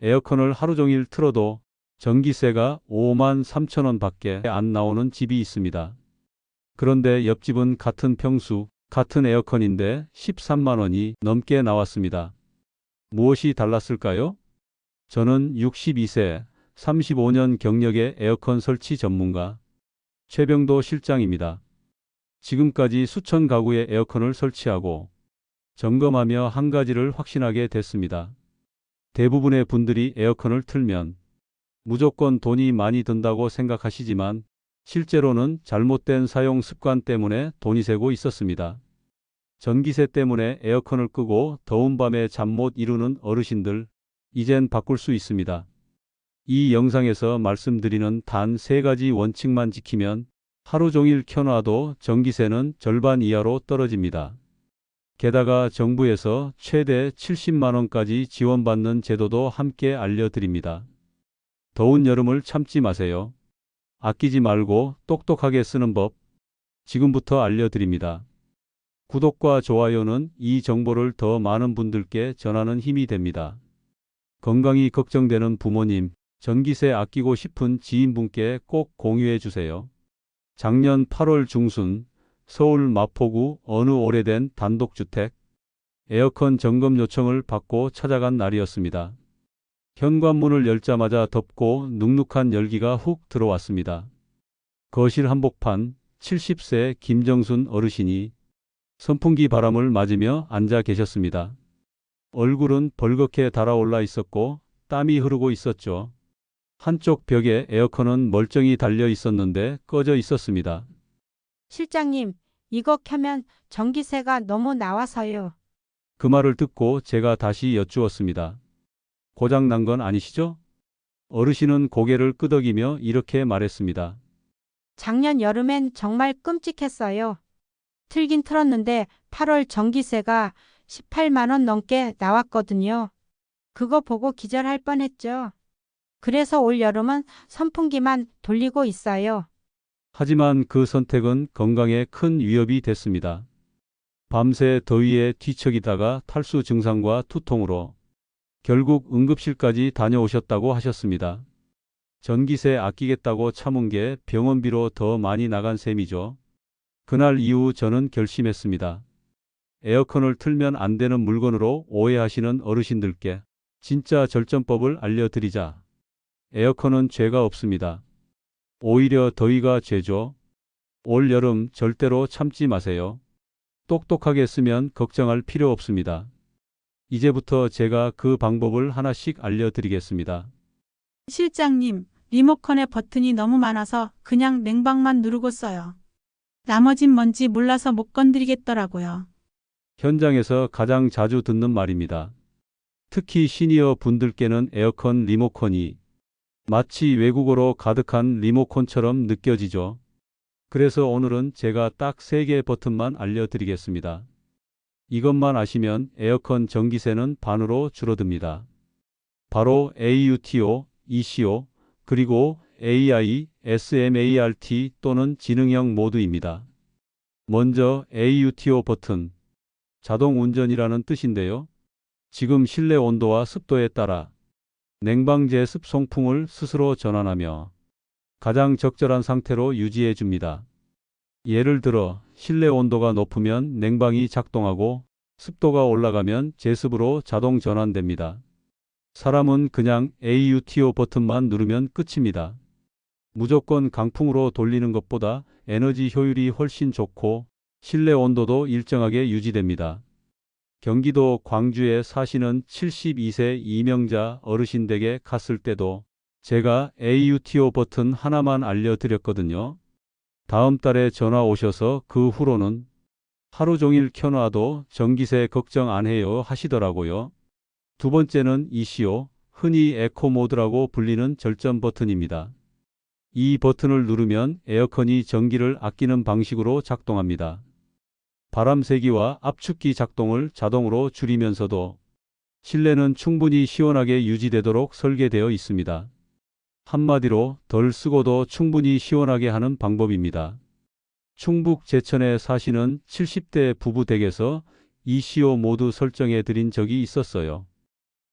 에어컨을 하루 종일 틀어도 전기세가 5만 3천 원 밖에 안 나오는 집이 있습니다. 그런데 옆집은 같은 평수, 같은 에어컨인데 13만 원이 넘게 나왔습니다. 무엇이 달랐을까요? 저는 62세, 35년 경력의 에어컨 설치 전문가 최병도 실장입니다. 지금까지 수천 가구의 에어컨을 설치하고 점검하며 한 가지를 확신하게 됐습니다. 대부분의 분들이 에어컨을 틀면 무조건 돈이 많이 든다고 생각하시지만 실제로는 잘못된 사용 습관 때문에 돈이 새고 있었습니다. 전기세 때문에 에어컨을 끄고 더운 밤에 잠 못 이루는 어르신들, 이젠 바꿀 수 있습니다. 이 영상에서 말씀드리는 단 3가지 원칙만 지키면 하루 종일 켜놔도 전기세는 절반 이하로 떨어집니다. 게다가 정부에서 최대 70만 원까지 지원받는 제도도 함께 알려드립니다. 더운 여름을 참지 마세요. 아끼지 말고 똑똑하게 쓰는 법 지금부터 알려드립니다. 구독과 좋아요는 이 정보를 더 많은 분들께 전하는 힘이 됩니다. 건강이 걱정되는 부모님, 전기세 아끼고 싶은 지인분께 꼭 공유해 주세요. 작년 8월 중순 서울 마포구 어느 오래된 단독주택 에어컨 점검 요청을 받고 찾아간 날이었습니다. 현관문을 열자마자 덥고 눅눅한 열기가 훅 들어왔습니다. 거실 한복판 70세 김정순 어르신이 선풍기 바람을 맞으며 앉아 계셨습니다. 얼굴은 벌겋게 달아올라 있었고 땀이 흐르고 있었죠. 한쪽 벽에 에어컨은 멀쩡히 달려 있었는데 꺼져 있었습니다. 실장님, 이거 켜면 전기세가 너무 나와서요. 그 말을 듣고 제가 다시 여쭈었습니다. 고장 난 건 아니시죠? 어르신은 고개를 끄덕이며 이렇게 말했습니다. 작년 여름엔 정말 끔찍했어요. 틀긴 틀었는데 8월 전기세가 18만 원 넘게 나왔거든요. 그거 보고 기절할 뻔했죠. 그래서 올 여름은 선풍기만 돌리고 있어요. 하지만 그 선택은 건강에 큰 위협이 됐습니다. 밤새 더위에 뒤척이다가 탈수 증상과 투통으로 결국 응급실까지 다녀오셨다고 하셨습니다. 전기세 아끼겠다고 참은 게 병원비로 더 많이 나간 셈이죠. 그날 이후 저는 결심했습니다. 에어컨을 틀면 안 되는 물건으로 오해하시는 어르신들께 진짜 절전법을 알려드리자. 에어컨은 죄가 없습니다. 오히려 더위가 죄죠. 올 여름 절대로 참지 마세요. 똑똑하게 쓰면 걱정할 필요 없습니다. 이제부터 제가 그 방법을 하나씩 알려드리겠습니다. 실장님, 리모컨에 버튼이 너무 많아서 그냥 냉방만 누르고 써요. 나머진 뭔지 몰라서 못 건드리겠더라고요. 현장에서 가장 자주 듣는 말입니다. 특히 시니어 분들께는 에어컨 리모컨이 마치 외국어로 가득한 리모컨처럼 느껴지죠. 그래서 오늘은 제가 딱 3개의 버튼만 알려드리겠습니다. 이것만 아시면 에어컨 전기세는 반으로 줄어듭니다. 바로 AUTO, ECO, 그리고 AI, SMART 또는 지능형 모드입니다. 먼저 AUTO 버튼, 자동 운전이라는 뜻인데요. 지금 실내 온도와 습도에 따라 냉방제 습송풍을 스스로 전환하며 가장 적절한 상태로 유지해 줍니다. 예를 들어 실내 온도가 높으면 냉방이 작동하고 습도가 올라가면 제습으로 자동 전환됩니다. 사람은 그냥 AUTO 버튼만 누르면 끝입니다. 무조건 강풍으로 돌리는 것보다 에너지 효율이 훨씬 좋고 실내 온도도 일정하게 유지됩니다. 경기도 광주에 사시는 72세 이명자 어르신 댁에 갔을 때도 제가 AUTO 버튼 하나만 알려드렸거든요. 다음 달에 전화 오셔서 그 후로는 하루 종일 켜놔도 전기세 걱정 안 해요 하시더라고요. 두 번째는 ECO, 흔히 에코 모드라고 불리는 절전 버튼입니다. 이 버튼을 누르면 에어컨이 전기를 아끼는 방식으로 작동합니다. 바람 세기와 압축기 작동을 자동으로 줄이면서도 실내는 충분히 시원하게 유지되도록 설계되어 있습니다. 한마디로 덜 쓰고도 충분히 시원하게 하는 방법입니다. 충북 제천에 사시는 70대 부부 댁에서 ECO 모드 설정해 드린 적이 있었어요.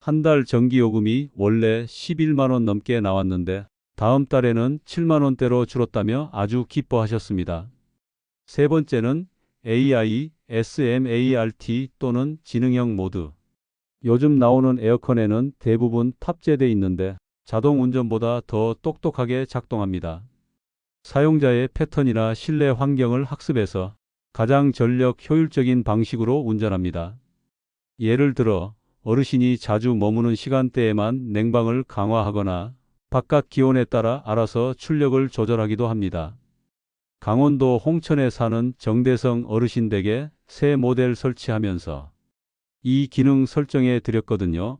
한 달 전기요금이 원래 11만 원 넘게 나왔는데 다음 달에는 7만 원대로 줄었다며 아주 기뻐하셨습니다. 세 번째는 AI, SMART 또는 지능형 모드. 요즘 나오는 에어컨에는 대부분 탑재돼 있는데 자동 운전보다 더 똑똑하게 작동합니다. 사용자의 패턴이나 실내 환경을 학습해서 가장 전력 효율적인 방식으로 운전합니다. 예를 들어 어르신이 자주 머무는 시간대에만 냉방을 강화하거나 바깥 기온에 따라 알아서 출력을 조절하기도 합니다. 강원도 홍천에 사는 정대성 어르신 댁에 새 모델 설치하면서 이 기능 설정해 드렸거든요.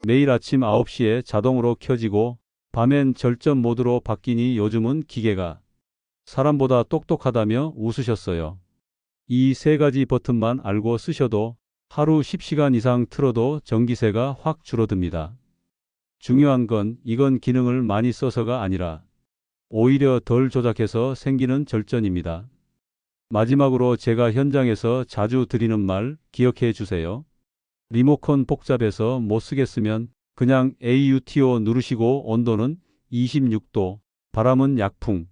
매일 아침 9시에 자동으로 켜지고 밤엔 절전 모드로 바뀌니 요즘은 기계가 사람보다 똑똑하다며 웃으셨어요. 이 세 가지 버튼만 알고 쓰셔도 하루 10시간 이상 틀어도 전기세가 확 줄어듭니다. 중요한 건 이건 기능을 많이 써서가 아니라 오히려 덜 조작해서 생기는 절전입니다. 마지막으로 제가 현장에서 자주 드리는 말 기억해 주세요. 리모컨 복잡해서 못 쓰겠으면 그냥 AUTO 누르시고 온도는 26도, 바람은 약풍.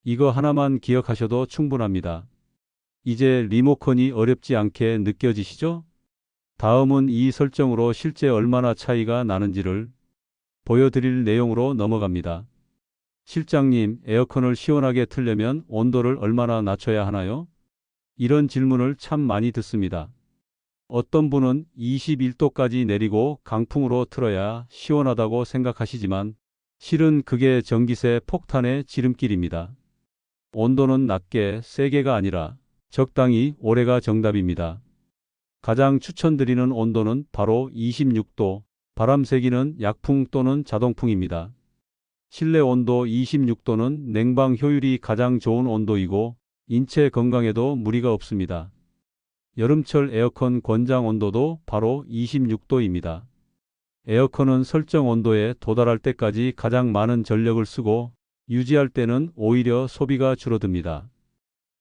이거 하나만 기억하셔도 충분합니다. 이제 리모컨이 어렵지 않게 느껴지시죠? 다음은 이 설정으로 실제 얼마나 차이가 나는지를 보여드릴 내용으로 넘어갑니다. 실장님, 에어컨을 시원하게 틀려면 온도를 얼마나 낮춰야 하나요? 이런 질문을 참 많이 듣습니다. 어떤 분은 21도까지 내리고 강풍으로 틀어야 시원하다고 생각하시지만 실은 그게 전기세 폭탄의 지름길입니다. 온도는 낮게 세게가 아니라 적당히 오래가 정답입니다. 가장 추천드리는 온도는 바로 26도, 바람 세기는 약풍 또는 자동풍입니다. 실내 온도 26도는 냉방 효율이 가장 좋은 온도이고 인체 건강에도 무리가 없습니다. 여름철 에어컨 권장 온도도 바로 26도입니다. 에어컨은 설정 온도에 도달할 때까지 가장 많은 전력을 쓰고 유지할 때는 오히려 소비가 줄어듭니다.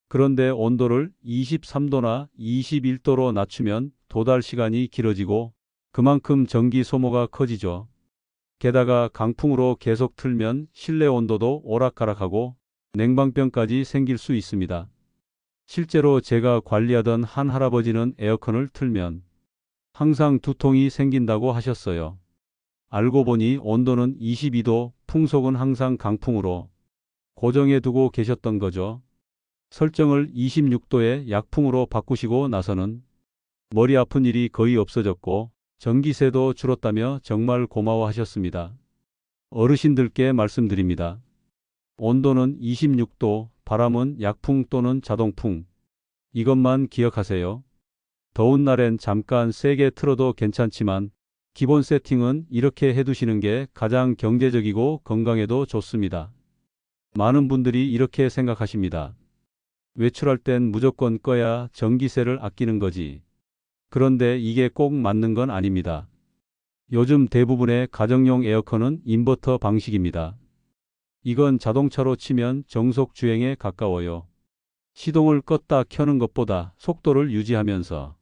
그런데 온도를 23도나 21도로 낮추면 도달 시간이 길어지고 그만큼 전기 소모가 커지죠. 게다가 강풍으로 계속 틀면 실내 온도도 오락가락하고 냉방병까지 생길 수 있습니다. 실제로 제가 관리하던 한 할아버지는 에어컨을 틀면 항상 두통이 생긴다고 하셨어요. 알고 보니 온도는 22도, 풍속은 항상 강풍으로 고정해 두고 계셨던 거죠. 설정을 26도의 약풍으로 바꾸시고 나서는 머리 아픈 일이 거의 없어졌고 전기세도 줄었다며 정말 고마워하셨습니다. 어르신들께 말씀드립니다. 온도는 26도, 바람은 약풍 또는 자동풍. 이것만 기억하세요. 더운 날엔 잠깐 세게 틀어도 괜찮지만 기본 세팅은 이렇게 해두시는 게 가장 경제적이고 건강에도 좋습니다. 많은 분들이 이렇게 생각하십니다. 외출할 땐 무조건 꺼야 전기세를 아끼는 거지. 그런데 이게 꼭 맞는 건 아닙니다. 요즘 대부분의 가정용 에어컨은 인버터 방식입니다. 이건 자동차로 치면 정속 주행에 가까워요. 시동을 껐다 켜는 것보다 속도를 유지하면서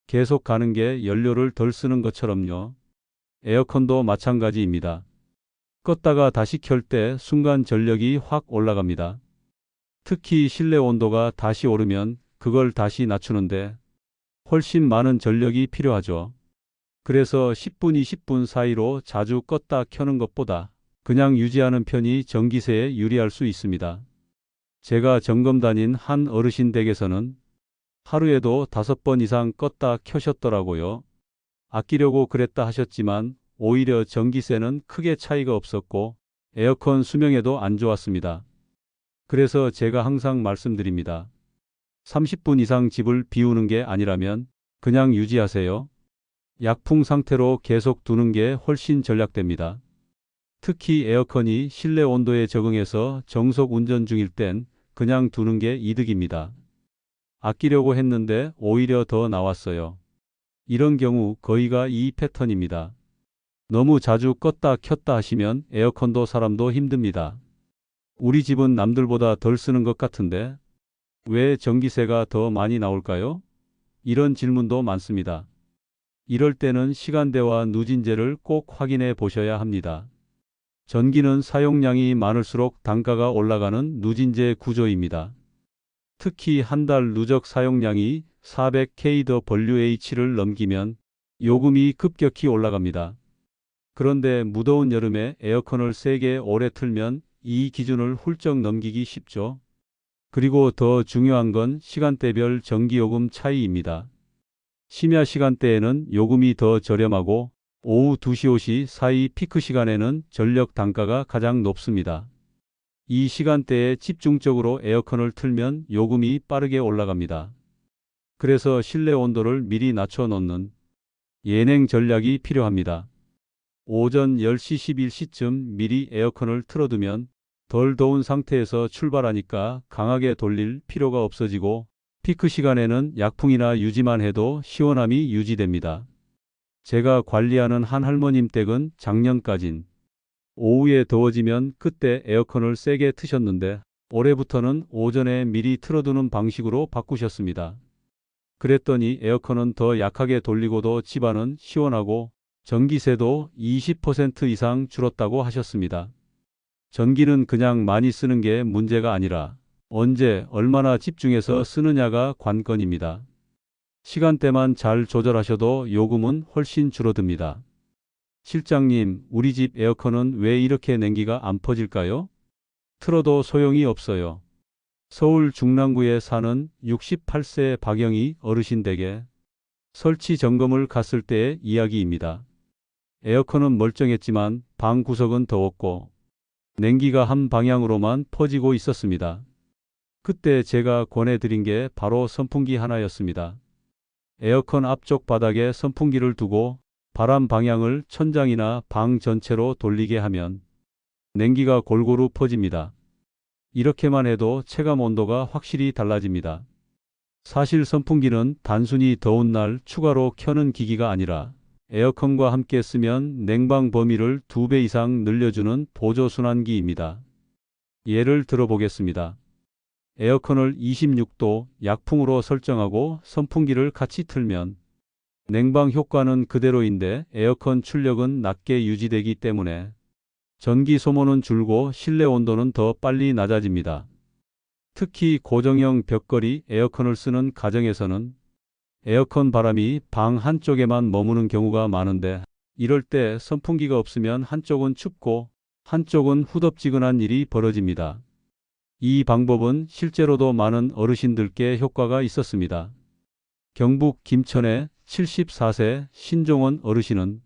계속 가는 게 연료를 덜 쓰는 것처럼요. 에어컨도 마찬가지입니다. 껐다가 다시 켤 때 순간 전력이 확 올라갑니다. 특히 실내 온도가 다시 오르면 그걸 다시 낮추는데 훨씬 많은 전력이 필요하죠. 그래서 10분, 20분 사이로 자주 껐다 켜는 것보다 그냥 유지하는 편이 전기세에 유리할 수 있습니다. 제가 점검 다닌 한 어르신 댁에서는 하루에도 5번 이상 껐다 켜셨더라고요. 아끼려고 그랬다 하셨지만 오히려 전기세는 크게 차이가 없었고 에어컨 수명에도 안 좋았습니다. 그래서 제가 항상 말씀드립니다. 30분 이상 집을 비우는 게 아니라면 그냥 유지하세요. 약풍 상태로 계속 두는 게 훨씬 전략됩니다. 특히 에어컨이 실내 온도에 적응해서 정속 운전 중일 땐 그냥 두는 게 이득입니다. 아끼려고 했는데 오히려 더 나왔어요. 이런 경우 거의가 이 패턴입니다. 너무 자주 껐다 켰다 하시면 에어컨도 사람도 힘듭니다. 우리 집은 남들보다 덜 쓰는 것 같은데 왜 전기세가 더 많이 나올까요? 이런 질문도 많습니다. 이럴 때는 시간대와 누진제를 꼭 확인해 보셔야 합니다. 전기는 사용량이 많을수록 단가가 올라가는 누진제 구조입니다. 특히 한 달 누적 사용량이 400kWh를 넘기면 요금이 급격히 올라갑니다. 그런데 무더운 여름에 에어컨을 세게 오래 틀면 이 기준을 훌쩍 넘기기 쉽죠. 그리고 더 중요한 건 시간대별 전기요금 차이입니다. 심야 시간대에는 요금이 더 저렴하고 오후 2시 5시 사이 피크 시간에는 전력 단가가 가장 높습니다. 이 시간대에 집중적으로 에어컨을 틀면 요금이 빠르게 올라갑니다. 그래서 실내 온도를 미리 낮춰 놓는 예냉 전략이 필요합니다. 오전 10시 11시쯤 미리 에어컨을 틀어두면 덜 더운 상태에서 출발하니까 강하게 돌릴 필요가 없어지고 피크 시간에는 약풍이나 유지만 해도 시원함이 유지됩니다. 제가 관리하는 한 할머님 댁은 작년까진 오후에 더워지면 그때 에어컨을 세게 트셨는데 올해부터는 오전에 미리 틀어두는 방식으로 바꾸셨습니다. 그랬더니 에어컨은 더 약하게 돌리고도 집안은 시원하고 전기세도 20% 이상 줄었다고 하셨습니다. 전기는 그냥 많이 쓰는 게 문제가 아니라 언제 얼마나 집중해서 쓰느냐가 관건입니다. 시간대만 잘 조절하셔도 요금은 훨씬 줄어듭니다. 실장님, 우리 집 에어컨은 왜 이렇게 냉기가 안 퍼질까요? 틀어도 소용이 없어요. 서울 중랑구에 사는 68세 박영희 어르신 댁에 설치 점검을 갔을 때의 이야기입니다. 에어컨은 멀쩡했지만 방 구석은 더웠고 냉기가 한 방향으로만 퍼지고 있었습니다. 그때 제가 권해드린 게 바로 선풍기 하나였습니다. 에어컨 앞쪽 바닥에 선풍기를 두고 바람 방향을 천장이나 방 전체로 돌리게 하면 냉기가 골고루 퍼집니다. 이렇게만 해도 체감 온도가 확실히 달라집니다. 사실 선풍기는 단순히 더운 날 추가로 켜는 기기가 아니라 에어컨과 함께 쓰면 냉방 범위를 2배 이상 늘려주는 보조순환기입니다. 예를 들어보겠습니다. 에어컨을 26도 약풍으로 설정하고 선풍기를 같이 틀면 냉방 효과는 그대로인데 에어컨 출력은 낮게 유지되기 때문에 전기 소모는 줄고 실내 온도는 더 빨리 낮아집니다. 특히 고정형 벽걸이 에어컨을 쓰는 가정에서는 에어컨 바람이 방 한쪽에만 머무는 경우가 많은데 이럴 때 선풍기가 없으면 한쪽은 춥고 한쪽은 후덥지근한 일이 벌어집니다. 이 방법은 실제로도 많은 어르신들께 효과가 있었습니다. 경북 김천의 74세 신종원 어르신은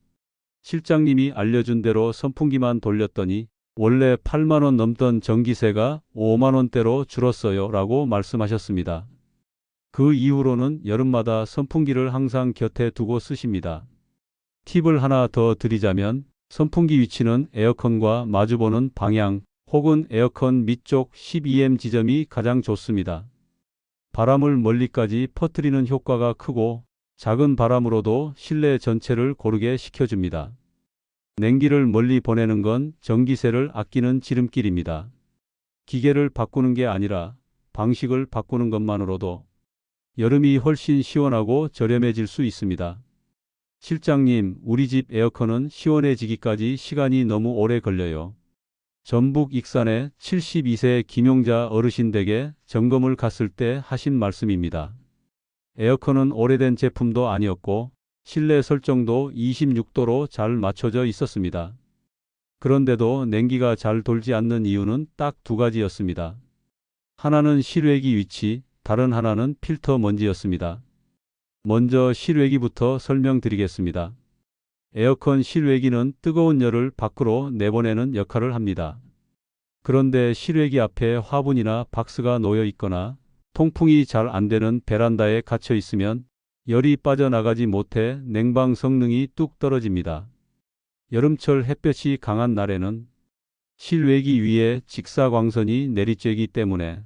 실장님이 알려준 대로 선풍기만 돌렸더니 원래 8만 원 넘던 전기세가 5만 원대로 줄었어요 라고 말씀하셨습니다. 그 이후로는 여름마다 선풍기를 항상 곁에 두고 쓰십니다. 팁을 하나 더 드리자면 선풍기 위치는 에어컨과 마주보는 방향 혹은 에어컨 밑쪽 12M 지점이 가장 좋습니다. 바람을 멀리까지 퍼뜨리는 효과가 크고 작은 바람으로도 실내 전체를 고르게 식혀줍니다. 냉기를 멀리 보내는 건 전기세를 아끼는 지름길입니다. 기계를 바꾸는 게 아니라 방식을 바꾸는 것만으로도 여름이 훨씬 시원하고 저렴해질 수 있습니다. 실장님, 우리 집 에어컨은 시원해지기까지 시간이 너무 오래 걸려요. 전북 익산의 72세 김용자 어르신 댁에 점검을 갔을 때 하신 말씀입니다. 에어컨은 오래된 제품도 아니었고 실내 설정도 26도로 잘 맞춰져 있었습니다. 그런데도 냉기가 잘 돌지 않는 이유는 딱 두 가지였습니다. 하나는 실외기 위치, 다른 하나는 필터 먼지였습니다. 먼저 실외기부터 설명드리겠습니다. 에어컨 실외기는 뜨거운 열을 밖으로 내보내는 역할을 합니다. 그런데 실외기 앞에 화분이나 박스가 놓여 있거나 통풍이 잘 안 되는 베란다에 갇혀 있으면 열이 빠져나가지 못해 냉방 성능이 뚝 떨어집니다. 여름철 햇볕이 강한 날에는 실외기 위에 직사광선이 내리쬐기 때문에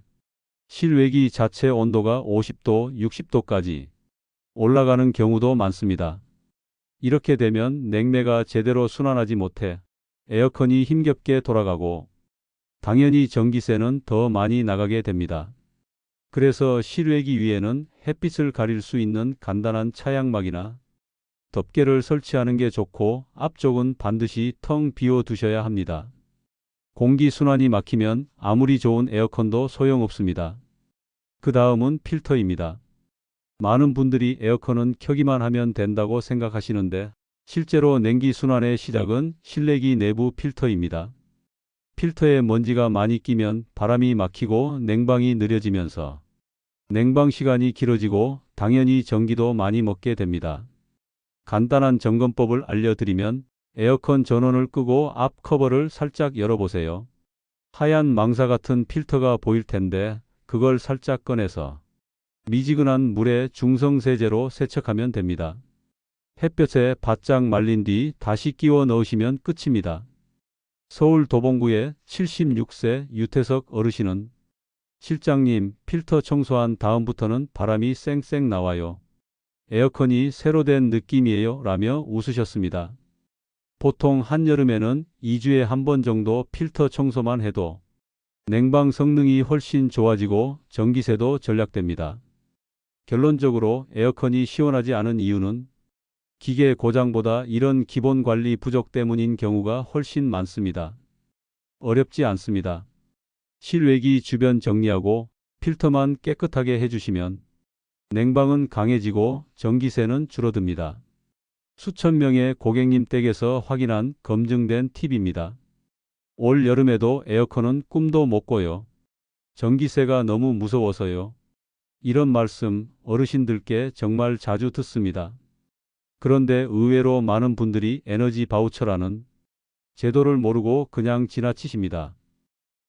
실외기 자체 온도가 50도, 60도까지 올라가는 경우도 많습니다. 이렇게 되면 냉매가 제대로 순환하지 못해 에어컨이 힘겹게 돌아가고 당연히 전기세는 더 많이 나가게 됩니다. 그래서 실외기 위에는 햇빛을 가릴 수 있는 간단한 차양막이나 덮개를 설치하는 게 좋고 앞쪽은 반드시 텅 비워 두셔야 합니다. 공기순환이 막히면 아무리 좋은 에어컨도 소용없습니다. 그 다음은 필터입니다. 많은 분들이 에어컨은 켜기만 하면 된다고 생각하시는데 실제로 냉기 순환의 시작은 실내기 내부 필터입니다. 필터에 먼지가 많이 끼면 바람이 막히고 냉방이 느려지면서 냉방 시간이 길어지고 당연히 전기도 많이 먹게 됩니다. 간단한 점검법을 알려드리면 에어컨 전원을 끄고 앞 커버를 살짝 열어보세요. 하얀 망사 같은 필터가 보일 텐데 그걸 살짝 꺼내서 미지근한 물에 중성세제로 세척하면 됩니다. 햇볕에 바짝 말린 뒤 다시 끼워 넣으시면 끝입니다. 서울 도봉구의 76세 유태석 어르신은 실장님, 필터 청소한 다음부터는 바람이 쌩쌩 나와요. 에어컨이 새로 된 느낌이에요 라며 웃으셨습니다. 보통 한여름에는 2주에 한 번 정도 필터 청소만 해도 냉방 성능이 훨씬 좋아지고 전기세도 절약됩니다. 결론적으로 에어컨이 시원하지 않은 이유는 기계 고장보다 이런 기본 관리 부족 때문인 경우가 훨씬 많습니다. 어렵지 않습니다. 실외기 주변 정리하고 필터만 깨끗하게 해주시면 냉방은 강해지고 전기세는 줄어듭니다. 수천 명의 고객님 댁에서 확인한 검증된 팁입니다. 올 여름에도 에어컨은 꿈도 못 꿔요. 전기세가 너무 무서워서요. 이런 말씀 어르신들께 정말 자주 듣습니다. 그런데 의외로 많은 분들이 에너지 바우처라는 제도를 모르고 그냥 지나치십니다.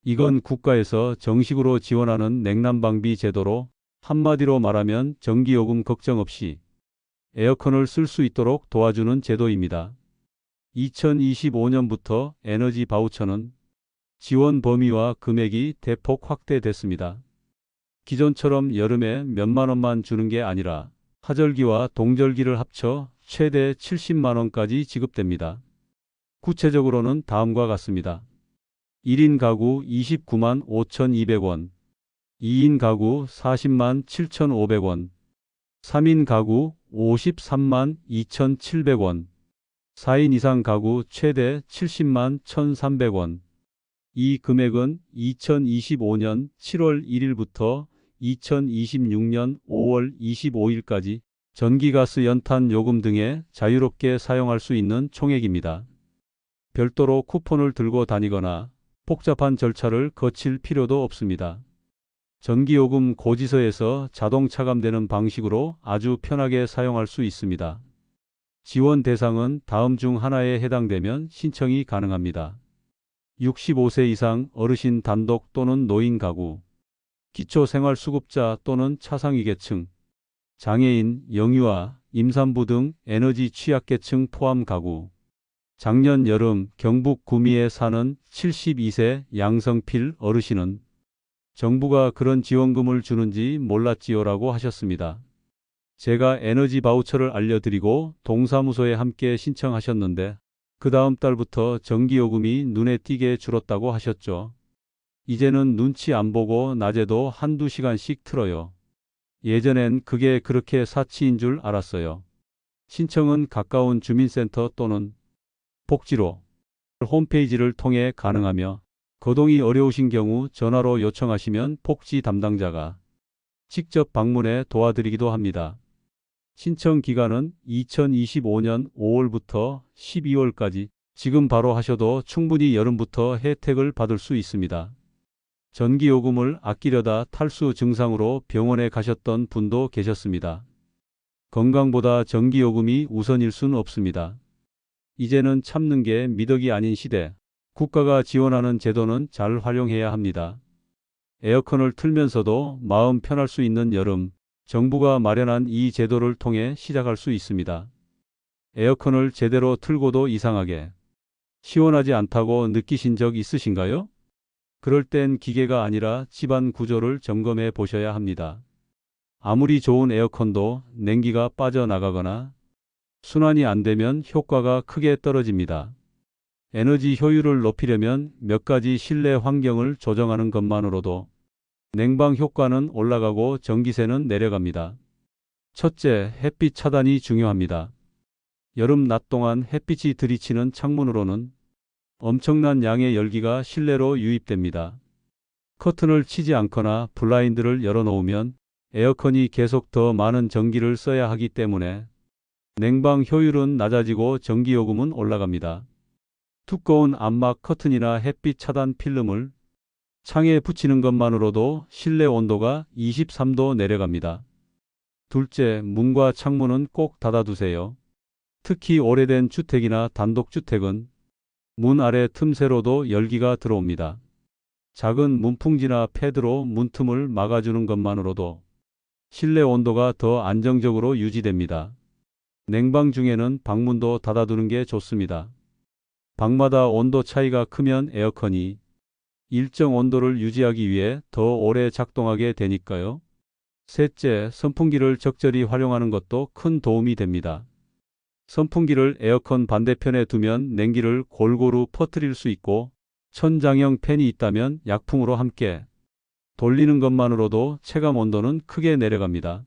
이건 국가에서 정식으로 지원하는 냉난방비 제도로 한마디로 말하면 전기요금 걱정 없이 에어컨을 쓸 수 있도록 도와주는 제도입니다. 2025년부터 에너지 바우처는 지원 범위와 금액이 대폭 확대됐습니다. 기존처럼 여름에 몇만 원만 주는 게 아니라 하절기와 동절기를 합쳐 최대 70만 원까지 지급됩니다. 구체적으로는 다음과 같습니다. 1인 가구 29만 5,200원, 2인 가구 40만 7,500원, 3인 가구 53만 2,700원, 4인 이상 가구 최대 70만 1,300원. 이 금액은 2025년 7월 1일부터 2026년 5월 25일까지 전기가스 연탄 요금 등에 자유롭게 사용할 수 있는 총액입니다. 별도로 쿠폰을 들고 다니거나 복잡한 절차를 거칠 필요도 없습니다. 전기요금 고지서에서 자동 차감되는 방식으로 아주 편하게 사용할 수 있습니다. 지원 대상은 다음 중 하나에 해당되면 신청이 가능합니다. 65세 이상 어르신 단독 또는 노인 가구, 기초생활수급자 또는 차상위계층, 장애인, 영유아, 임산부 등 에너지 취약계층 포함 가구, 작년 여름 경북 구미에 사는 72세 양성필 어르신은 정부가 그런 지원금을 주는지 몰랐지요라고 하셨습니다. 제가 에너지 바우처를 알려드리고 동사무소에 함께 신청하셨는데 그 다음 달부터 전기요금이 눈에 띄게 줄었다고 하셨죠. 이제는 눈치 안 보고 낮에도 한두 시간씩 틀어요. 예전엔 그게 그렇게 사치인 줄 알았어요. 신청은 가까운 주민센터 또는 복지로 홈페이지를 통해 가능하며 거동이 어려우신 경우 전화로 요청하시면 복지 담당자가 직접 방문해 도와드리기도 합니다. 신청 기간은 2025년 5월부터 12월까지 지금 바로 하셔도 충분히 여름부터 혜택을 받을 수 있습니다. 전기요금을 아끼려다 탈수 증상으로 병원에 가셨던 분도 계셨습니다. 건강보다 전기요금이 우선일 수는 없습니다. 이제는 참는 게 미덕이 아닌 시대, 국가가 지원하는 제도는 잘 활용해야 합니다. 에어컨을 틀면서도 마음 편할 수 있는 여름, 정부가 마련한 이 제도를 통해 시작할 수 있습니다. 에어컨을 제대로 틀고도 이상하게 시원하지 않다고 느끼신 적 있으신가요? 그럴 땐 기계가 아니라 집안 구조를 점검해 보셔야 합니다. 아무리 좋은 에어컨도 냉기가 빠져나가거나 순환이 안 되면 효과가 크게 떨어집니다. 에너지 효율을 높이려면 몇 가지 실내 환경을 조정하는 것만으로도 냉방 효과는 올라가고 전기세는 내려갑니다. 첫째, 햇빛 차단이 중요합니다. 여름 낮 동안 햇빛이 들이치는 창문으로는 엄청난 양의 열기가 실내로 유입됩니다. 커튼을 치지 않거나 블라인드를 열어놓으면 에어컨이 계속 더 많은 전기를 써야 하기 때문에 냉방 효율은 낮아지고 전기요금은 올라갑니다. 두꺼운 암막 커튼이나 햇빛 차단 필름을 창에 붙이는 것만으로도 실내 온도가 23도 내려갑니다. 둘째, 문과 창문은 꼭 닫아두세요. 특히 오래된 주택이나 단독주택은 문 아래 틈새로도 열기가 들어옵니다. 작은 문풍지나 패드로 문틈을 막아주는 것만으로도 실내 온도가 더 안정적으로 유지됩니다. 냉방 중에는 방문도 닫아두는 게 좋습니다. 방마다 온도 차이가 크면 에어컨이 일정 온도를 유지하기 위해 더 오래 작동하게 되니까요. 셋째, 선풍기를 적절히 활용하는 것도 큰 도움이 됩니다. 선풍기를 에어컨 반대편에 두면 냉기를 골고루 퍼뜨릴 수 있고 천장형 팬이 있다면 약풍으로 함께 돌리는 것만으로도 체감 온도는 크게 내려갑니다.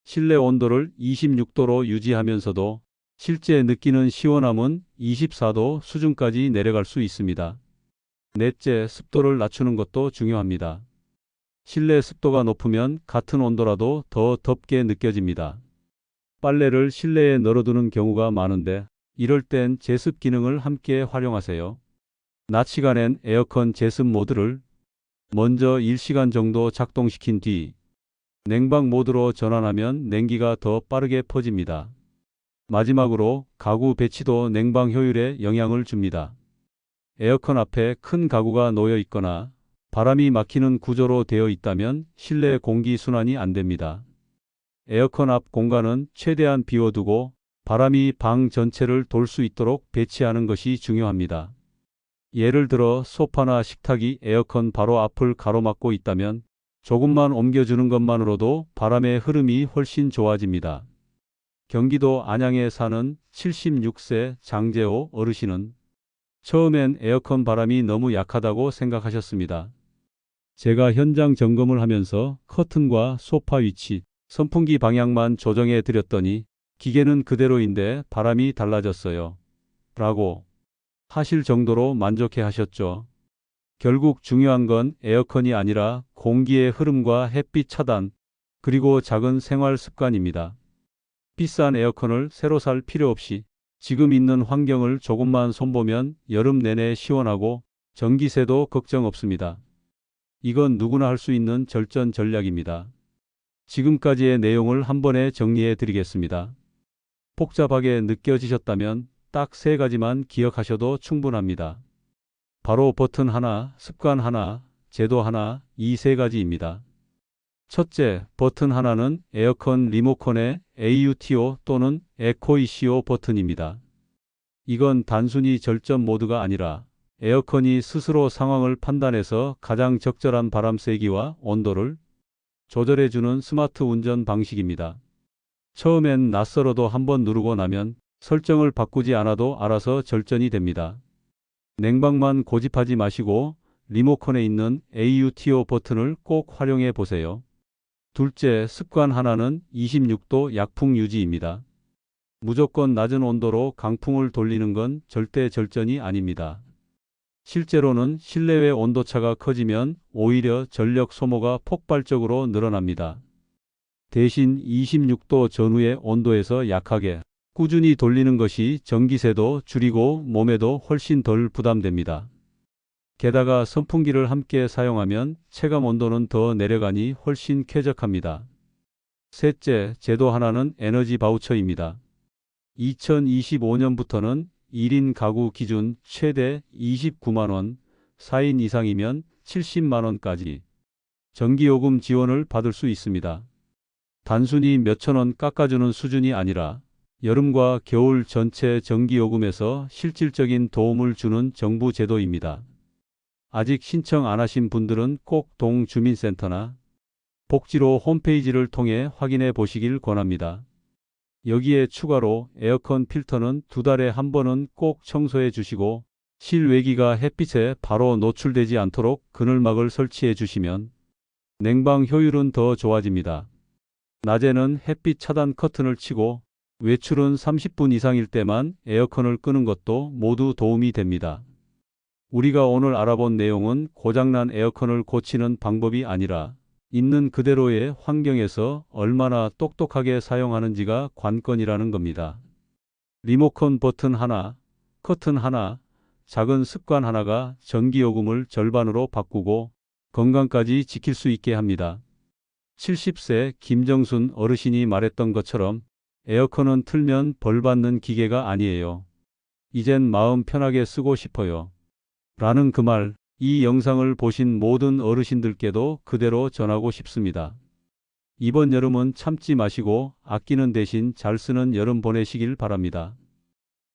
실내 온도를 26도로 유지하면서도 실제 느끼는 시원함은 24도 수준까지 내려갈 수 있습니다. 넷째, 습도를 낮추는 것도 중요합니다. 실내 습도가 높으면 같은 온도라도 더 덥게 느껴집니다. 빨래를 실내에 널어두는 경우가 많은데 이럴 땐 제습 기능을 함께 활용하세요. 낮 시간엔 에어컨 제습 모드를 먼저 1시간 정도 작동시킨 뒤 냉방 모드로 전환하면 냉기가 더 빠르게 퍼집니다. 마지막으로 가구 배치도 냉방 효율에 영향을 줍니다. 에어컨 앞에 큰 가구가 놓여 있거나 바람이 막히는 구조로 되어 있다면 실내 공기 순환이 안 됩니다. 에어컨 앞 공간은 최대한 비워두고 바람이 방 전체를 돌 수 있도록 배치하는 것이 중요합니다. 예를 들어 소파나 식탁이 에어컨 바로 앞을 가로막고 있다면 조금만 옮겨주는 것만으로도 바람의 흐름이 훨씬 좋아집니다. 경기도 안양에 사는 76세 장재호 어르신은 처음엔 에어컨 바람이 너무 약하다고 생각하셨습니다. 제가 현장 점검을 하면서 커튼과 소파 위치, 선풍기 방향만 조정해 드렸더니 기계는 그대로인데 바람이 달라졌어요. 라고 하실 정도로 만족해 하셨죠. 결국 중요한 건 에어컨이 아니라 공기의 흐름과 햇빛 차단, 그리고 작은 생활 습관입니다. 비싼 에어컨을 새로 살 필요 없이 지금 있는 환경을 조금만 손보면 여름 내내 시원하고 전기세도 걱정 없습니다. 이건 누구나 할 수 있는 절전 전략입니다. 지금까지의 내용을 한 번에 정리해 드리겠습니다. 복잡하게 느껴지셨다면 딱 3가지만 기억하셔도 충분합니다. 바로 버튼 하나, 습관 하나, 제도 하나, 이 3가지입니다. 첫째, 버튼 하나는 에어컨 리모컨의 AUTO 또는 에코이시오 버튼입니다. 이건 단순히 절전 모드가 아니라 에어컨이 스스로 상황을 판단해서 가장 적절한 바람 세기와 온도를 조절해주는 스마트 운전 방식입니다. 처음엔 낯설어도 한번 누르고 나면 설정을 바꾸지 않아도 알아서 절전이 됩니다. 냉방만 고집하지 마시고 리모컨에 있는 AUTO 버튼을 꼭 활용해 보세요. 둘째, 습관 하나는 26도 약풍 유지입니다. 무조건 낮은 온도로 강풍을 돌리는 건 절대 절전이 아닙니다. 실제로는 실내외 온도차가 커지면 오히려 전력 소모가 폭발적으로 늘어납니다. 대신 26도 전후의 온도에서 약하게 꾸준히 돌리는 것이 전기세도 줄이고 몸에도 훨씬 덜 부담됩니다. 게다가 선풍기를 함께 사용하면 체감 온도는 더 내려가니 훨씬 쾌적합니다. 셋째, 제도 하나는 에너지 바우처입니다. 2025년부터는 1인 가구 기준 최대 29만 원, 4인 이상이면 70만 원까지 전기요금 지원을 받을 수 있습니다. 단순히 몇천 원 깎아주는 수준이 아니라 여름과 겨울 전체 전기요금에서 실질적인 도움을 주는 정부 제도입니다. 아직 신청 안 하신 분들은 꼭 동주민센터나 복지로 홈페이지를 통해 확인해 보시길 권합니다. 여기에 추가로 에어컨 필터는 2달에 한 번은 꼭 청소해 주시고 실외기가 햇빛에 바로 노출되지 않도록 그늘막을 설치해 주시면 냉방 효율은 더 좋아집니다. 낮에는 햇빛 차단 커튼을 치고 외출은 30분 이상일 때만 에어컨을 끄는 것도 모두 도움이 됩니다. 우리가 오늘 알아본 내용은 고장난 에어컨을 고치는 방법이 아니라 있는 그대로의 환경에서 얼마나 똑똑하게 사용하는지가 관건이라는 겁니다. 리모컨 버튼 하나, 커튼 하나, 작은 습관 하나가 전기요금을 절반으로 바꾸고 건강까지 지킬 수 있게 합니다. 70세 김정순 어르신이 말했던 것처럼 에어컨은 틀면 벌 받는 기계가 아니에요. 이젠 마음 편하게 쓰고 싶어요. 라는 그 말, 이 영상을 보신 모든 어르신들께도 그대로 전하고 싶습니다. 이번 여름은 참지 마시고 아끼는 대신 잘 쓰는 여름 보내시길 바랍니다.